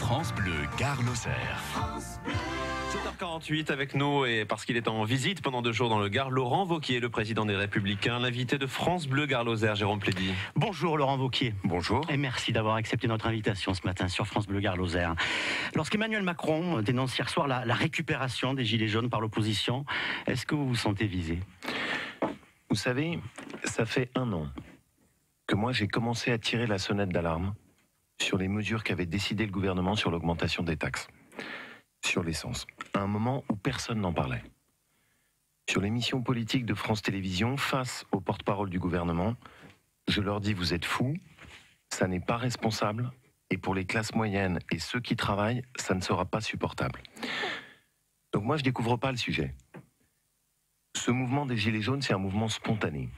France Bleu, Gare-Lozère. 7h48 avec nous, et parce qu'il est en visite pendant 2 jours dans le Gard, Laurent Wauquiez, le président des Républicains, l'invité de France Bleu Gare-Lozère, Jérôme Plédy. Bonjour Laurent Wauquiez. Bonjour. Et merci d'avoir accepté notre invitation ce matin sur France Bleu Gare-Lozère. Lorsqu'Emmanuel Macron dénonce hier soir la récupération des Gilets jaunes par l'opposition, est-ce que vous vous sentez visé ? Vous savez, ça fait 1 an que moi j'ai commencé à tirer la sonnette d'alarme sur les mesures qu'avait décidé le gouvernement sur l'augmentation des taxes sur l'essence, à un moment où personne n'en parlait. Sur l'émission politique de France Télévisions, face aux porte-parole du gouvernement, je leur dis: vous êtes fous, ça n'est pas responsable, et pour les classes moyennes et ceux qui travaillent, ça ne sera pas supportable. Donc moi je découvre pas le sujet. Ce mouvement des Gilets jaunes, c'est un mouvement spontané.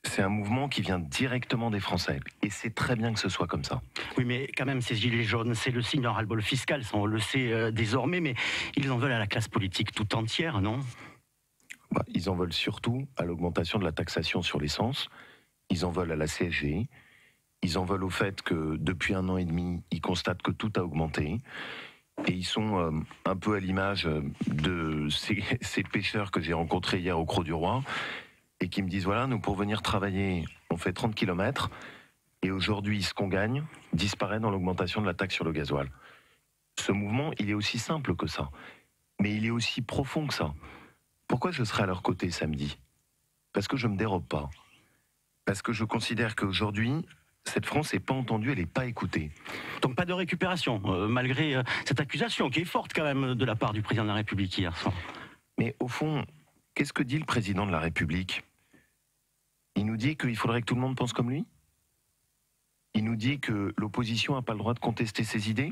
C'est un mouvement qui vient directement des Français. Et c'est très bien que ce soit comme ça. Oui, mais quand même, ces Gilets jaunes, c'est le signe d'un ras-le-bol fiscal, ça on le sait désormais, mais ils en veulent à la classe politique tout entière, non ? Ils en veulent surtout à l'augmentation de la taxation sur l'essence. Ils en veulent à la CSG. Ils en veulent au fait que depuis 1 an et demi, ils constatent que tout a augmenté. Et ils sont un peu à l'image de ces pêcheurs que j'ai rencontrés hier au Crot du Roi et qui me disent: voilà, nous pour venir travailler, on fait 30 km et aujourd'hui ce qu'on gagne disparaît dans l'augmentation de la taxe sur le gasoil. Ce mouvement, il est aussi simple que ça, mais il est aussi profond que ça. Pourquoi je serai à leur côté samedi ? Parce que je ne me dérobe pas. Parce que je considère qu'aujourd'hui, cette France n'est pas entendue, elle n'est pas écoutée. Donc pas de récupération, malgré cette accusation qui est forte quand même de la part du président de la République hier soir. Mais au fond, qu'est-ce que dit le président de la République ? Il nous dit qu'il faudrait que tout le monde pense comme lui ? Il nous dit que l'opposition n'a pas le droit de contester ses idées ?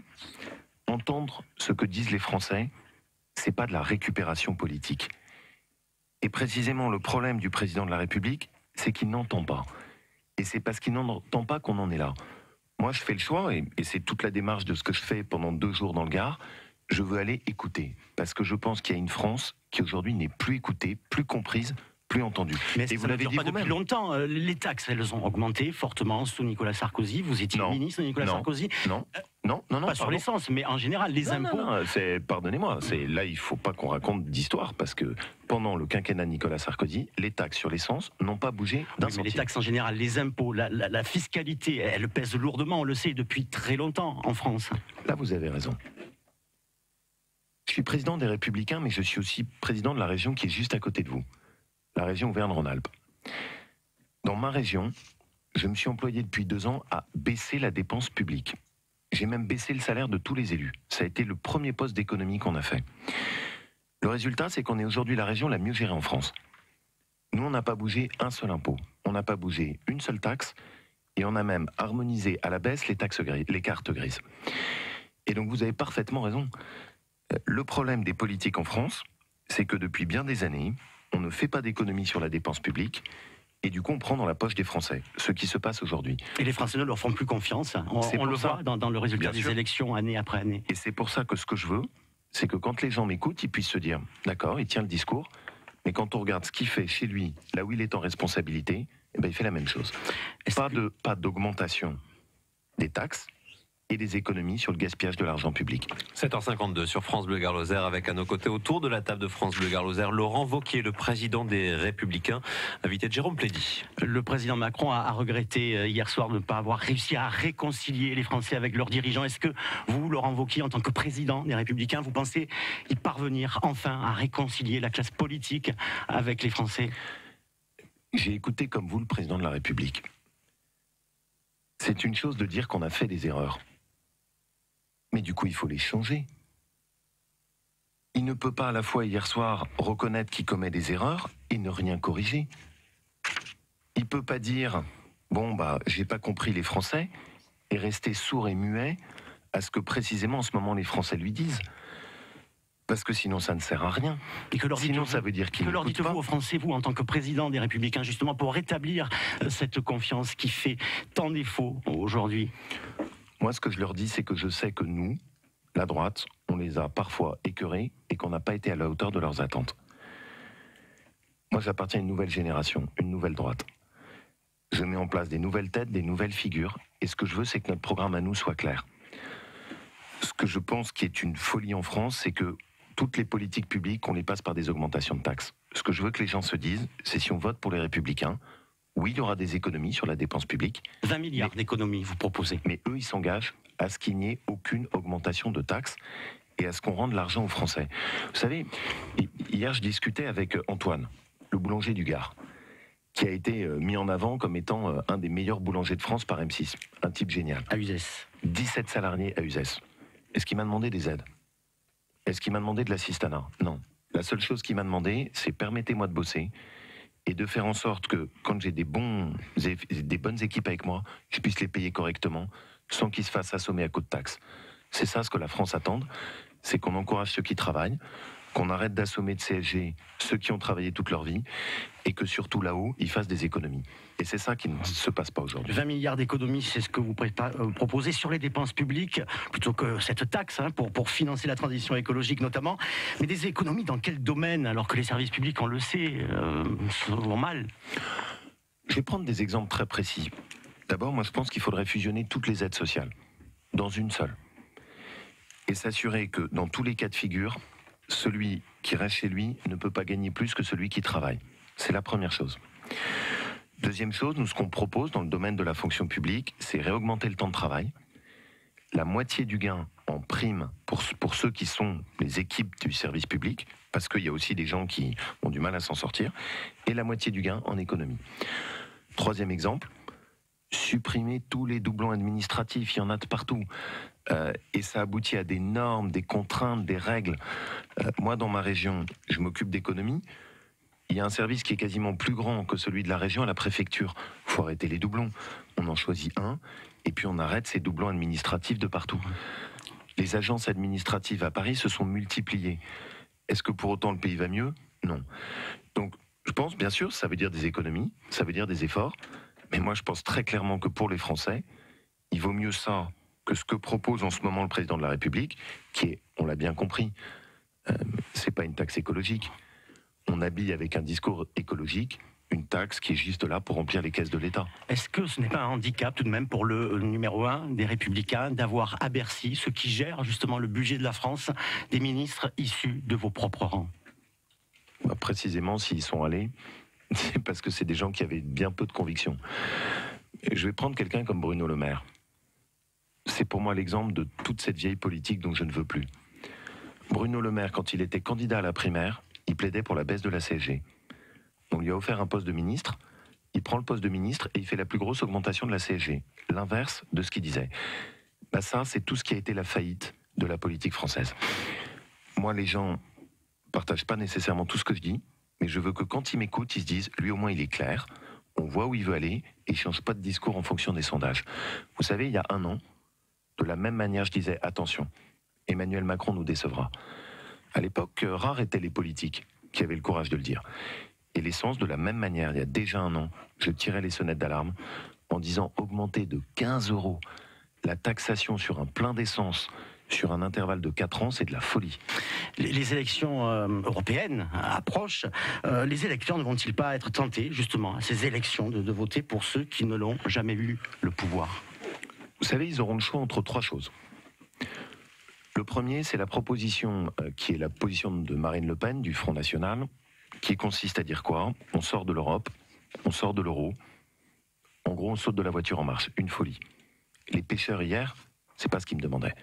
Entendre ce que disent les Français, c'est pas de la récupération politique. Et précisément, le problème du président de la République, c'est qu'il n'entend pas. Et c'est parce qu'il n'entend pas qu'on en est là. Moi, je fais le choix, et c'est toute la démarche de ce que je fais pendant 2 jours dans le Gard. Je veux aller écouter, parce que je pense qu'il y a une France qui aujourd'hui n'est plus écoutée, plus comprise, plus entendue. Mais et vous l'avez dit depuis longtemps, les taxes, elles ont augmenté fortement sous Nicolas Sarkozy. Vous étiez ministre de Nicolas Sarkozy. Non. Pas sur l'essence, mais en général, les impôts... Pardonnez-moi, là, il ne faut pas qu'on raconte d'histoire, parce que pendant le quinquennat de Nicolas Sarkozy, les taxes sur l'essence n'ont pas bougé d'un centime. Mais les taxes en général, les impôts, la fiscalité, elles pèsent lourdement, on le sait depuis très longtemps en France. Là, vous avez raison. Je suis président des Républicains, mais je suis aussi président de la région qui est juste à côté de vous, la région Auvergne-Rhône-Alpes. Dans ma région, je me suis employé depuis 2 ans à baisser la dépense publique. J'ai même baissé le salaire de tous les élus. Ça a été le premier poste d'économie qu'on a fait. Le résultat, c'est qu'on est aujourd'hui la région la mieux gérée en France. Nous, on n'a pas bougé un seul impôt. On n'a pas bougé une seule taxe. Et on a même harmonisé à la baisse les cartes grises. Et donc, vous avez parfaitement raison. Le problème des politiques en France, c'est que depuis bien des années, on ne fait pas d'économie sur la dépense publique. Et du coup, on prend dans la poche des Français, ce qui se passe aujourd'hui. Et les Français ne leur font plus confiance. On le voit dans le résultat des élections année après année. Et c'est pour ça que ce que je veux, c'est que quand les gens m'écoutent, ils puissent se dire: d'accord, il tient le discours, mais quand on regarde ce qu'il fait chez lui, là où il est en responsabilité, eh ben, il fait la même chose. Pas d'augmentation des taxes et des économies sur le gaspillage de l'argent public. 7h52 sur France Bleu Gare-Lozère, avec à nos côtés autour de la table de France Bleu Gare-Lozère Laurent Wauquiez, le président des Républicains, invité de Jérôme Plédy. Le président Macron a regretté hier soir de ne pas avoir réussi à réconcilier les Français avec leurs dirigeants. Est-ce que vous, Laurent Wauquiez, en tant que président des Républicains, vous pensez y parvenir enfin à réconcilier la classe politique avec les Français ? J'ai écouté comme vous le président de la République. C'est une chose de dire qu'on a fait des erreurs. Mais du coup, il faut les changer. Il ne peut pas à la fois hier soir reconnaître qu'il commet des erreurs et ne rien corriger. Il peut pas dire: bon, j'ai pas compris les Français, et rester sourd et muet à ce que précisément en ce moment les Français lui disent. Parce que sinon ça ne sert à rien. Et que leur sinon ça veut dire qu'il leur dites-vous aux Français, vous en tant que président des Républicains, justement pour rétablir cette confiance qui fait tant défaut aujourd'hui ? Moi, ce que je leur dis, c'est que je sais que nous, la droite, on les a parfois écœurés et qu'on n'a pas été à la hauteur de leurs attentes. Moi, j'appartiens à une nouvelle génération, une nouvelle droite. Je mets en place des nouvelles têtes, des nouvelles figures, et ce que je veux, c'est que notre programme à nous soit clair. Ce que je pense qui est une folie en France, c'est que toutes les politiques publiques, on les passe par des augmentations de taxes. Ce que je veux que les gens se disent, c'est si on vote pour les Républicains, oui, il y aura des économies sur la dépense publique. 20 milliards d'économies, vous proposez. Mais eux, ils s'engagent à ce qu'il n'y ait aucune augmentation de taxes et à ce qu'on rende l'argent aux Français. Vous savez, hier, je discutais avec Antoine, le boulanger du Gard, qui a été mis en avant comme étant un des meilleurs boulangers de France par M6. Un type génial. À Uzès. 17 salariés à Uzès. Est-ce qu'il m'a demandé des aides? Est-ce qu'il m'a demandé de l'assistanat? Non. La seule chose qu'il m'a demandé, c'est permettez-moi de bosser et de faire en sorte que quand j'ai des bonnes équipes avec moi, je puisse les payer correctement sans qu'ils se fassent assommer à coups de taxes. C'est ça ce que la France attend, c'est qu'on encourage ceux qui travaillent, qu'on arrête d'assommer de CSG ceux qui ont travaillé toute leur vie et que surtout là-haut, ils fassent des économies. Et c'est ça qui ne se passe pas aujourd'hui. 20 milliards d'économies, c'est ce que vous proposez sur les dépenses publiques, plutôt que cette taxe, pour financer la transition écologique notamment. Mais des économies dans quel domaine, alors que les services publics, on le sait, vont mal? Je vais prendre des exemples très précis. D'abord, moi je pense qu'il faudrait fusionner toutes les aides sociales dans une seule. Et s'assurer que dans tous les cas de figure, celui qui reste chez lui ne peut pas gagner plus que celui qui travaille. C'est la première chose. Deuxième chose, nous, ce qu'on propose dans le domaine de la fonction publique, c'est réaugmenter le temps de travail. La moitié du gain en prime pour ceux qui sont les équipes du service public, parce qu'il y a aussi des gens qui ont du mal à s'en sortir, et la moitié du gain en économie. Troisième exemple, supprimer tous les doublons administratifs, il y en a de partout. Et ça aboutit à des normes, des contraintes, des règles. Moi, dans ma région, je m'occupe d'économie. Il y a un service qui est quasiment plus grand que celui de la région à la préfecture. Il faut arrêter les doublons. On en choisit un, et puis on arrête ces doublons administratifs de partout. Les agences administratives à Paris se sont multipliées. Est-ce que pour autant le pays va mieux? Non. Donc, je pense, bien sûr, ça veut dire des économies, ça veut dire des efforts, mais moi je pense très clairement que pour les Français, il vaut mieux ça que ce que propose en ce moment le président de la République, qui est, on l'a bien compris, c'est pas une taxe écologique. On habille avec un discours écologique une taxe qui est juste là pour remplir les caisses de l'État. Est-ce que ce n'est pas un handicap tout de même pour le numéro 1 des Républicains d'avoir à Bercy, ceux qui gèrent justement le budget de la France, des ministres issus de vos propres rangs? Précisément, s'ils sont allés, c'est parce que c'est des gens qui avaient bien peu de conviction. Je vais prendre quelqu'un comme Bruno Le Maire. C'est pour moi l'exemple de toute cette vieille politique dont je ne veux plus. Bruno Le Maire, quand il était candidat à la primaire, il plaidait pour la baisse de la CSG. On lui a offert un poste de ministre, il prend le poste de ministre et il fait la plus grosse augmentation de la CSG. L'inverse de ce qu'il disait. Ça, c'est tout ce qui a été la faillite de la politique française. Moi, les gens ne partagent pas nécessairement tout ce que je dis, mais je veux que quand ils m'écoutent, ils se disent, lui au moins il est clair, on voit où il veut aller et il ne change pas de discours en fonction des sondages. Vous savez, il y a un an, de la même manière, je disais, attention, Emmanuel Macron nous décevra. À l'époque, rares étaient les politiques qui avaient le courage de le dire. Et l'essence, de la même manière, il y a déjà un an, je tirais les sonnettes d'alarme en disant augmenter de 15 € la taxation sur un plein d'essence sur un intervalle de 4 ans, c'est de la folie. Les élections européennes approchent. Les électeurs ne vont-ils pas être tentés, justement, à ces élections, de voter pour ceux qui ne l'ont jamais eu le pouvoir? Vous savez, ils auront le choix entre 3 choses. Le premier, c'est la proposition qui est la position de Marine Le Pen, du Front National, qui consiste à dire quoi? On sort de l'Europe, on sort de l'euro, en gros on saute de la voiture en marche, une folie. Les pêcheurs hier, c'est pas ce qu'ils me demandaient.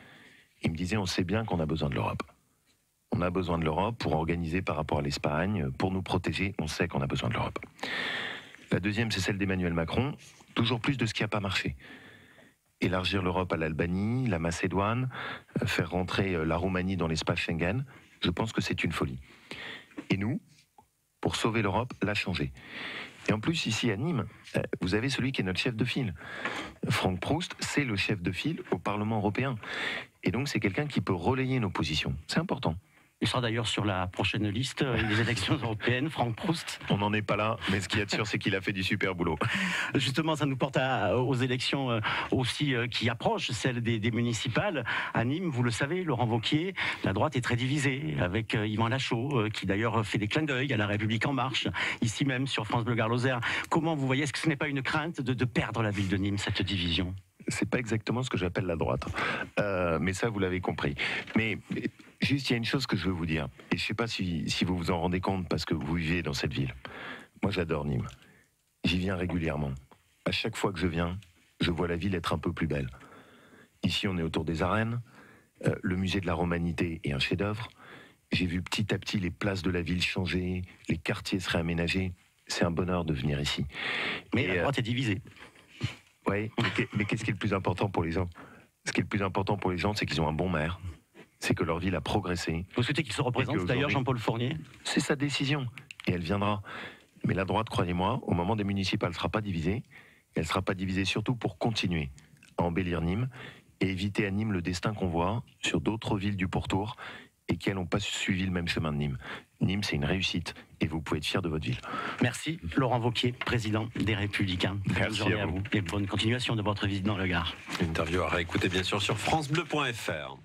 Ils me disaient on sait bien qu'on a besoin de l'Europe. On a besoin de l'Europe pour organiser par rapport à l'Espagne, pour nous protéger, on sait qu'on a besoin de l'Europe. La deuxième, c'est celle d'Emmanuel Macron, toujours plus de ce qui n'a pas marché. Élargir l'Europe à l'Albanie, la Macédoine, faire rentrer la Roumanie dans l'espace Schengen, je pense que c'est une folie. Et nous, pour sauver l'Europe, la changer. Et en plus, ici à Nîmes, vous avez celui qui est notre chef de file. Franck Proust, c'est le chef de file au Parlement européen. Et donc, c'est quelqu'un qui peut relayer nos positions. C'est important. Il sera d'ailleurs sur la prochaine liste des élections européennes, Franck Proust. On n'en est pas là, mais ce qu'il y a de sûr, c'est qu'il a fait du super boulot. Justement, ça nous porte aux élections aussi qui approchent, celles des municipales. À Nîmes, vous le savez, Laurent Wauquiez, la droite est très divisée, avec Yvan Lachaud, qui d'ailleurs fait des clins d'œil à La République En Marche, ici même sur France Bleu Gard Lozère. Comment vous voyez, est-ce que ce n'est pas une crainte de perdre la ville de Nîmes, cette division ? C'est pas exactement ce que j'appelle la droite. Mais ça, vous l'avez compris. Mais juste, il y a une chose que je veux vous dire. Et je sais pas si vous vous en rendez compte parce que vous vivez dans cette ville. Moi, j'adore Nîmes. J'y viens régulièrement. À chaque fois que je viens, je vois la ville être un peu plus belle. Ici, on est autour des arènes. Le musée de la Romanité est un chef-d'œuvre. J'ai vu petit à petit les places de la ville changer, les quartiers se réaménager. C'est un bonheur de venir ici. Mais la droite est divisée. Oui, mais qu'est-ce qui est le plus important pour les gens? Ce qui est le plus important pour les gens, c'est qu'ils ont un bon maire. C'est que leur ville a progressé. Vous souhaitez qu'il se représente d'ailleurs, Jean-Paul Fournier? C'est sa décision. Et elle viendra. Mais la droite, croyez-moi, au moment des municipales, elle ne sera pas divisée. Elle ne sera pas divisée surtout pour continuer à embellir Nîmes et éviter à Nîmes le destin qu'on voit sur d'autres villes du pourtour et qui n'ont pas suivi le même chemin de Nîmes. Nîmes, c'est une réussite et vous pouvez être fiers de votre ville. Merci, Laurent Wauquiez, président des Républicains. Bonne journée à vous et bonne continuation de votre visite dans le Gard. Interview à réécouter bien sûr sur francebleu.fr.